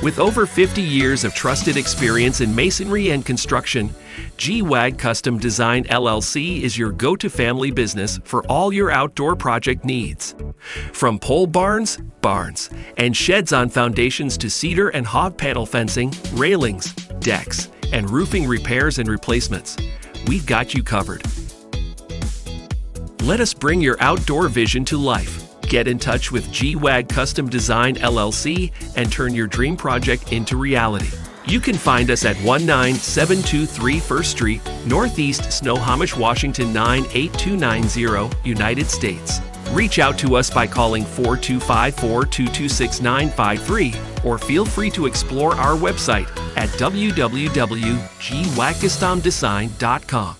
With over 50 years of trusted experience in masonry and construction, G-Wag Custom Design LLC is your go-to family business for all your outdoor project needs. From pole barns, and sheds on foundations to cedar and hog panel fencing, railings, decks, and roofing repairs and replacements, we've got you covered. Let us bring your outdoor vision to life. Get in touch with G-Wag Custom Design LLC and turn your dream project into reality. You can find us at 19723 First Street, Northeast Snohomish, Washington 98290, United States. Reach out to us by calling 425-422-6953 or feel free to explore our website at www.gwagcustomdesign.com.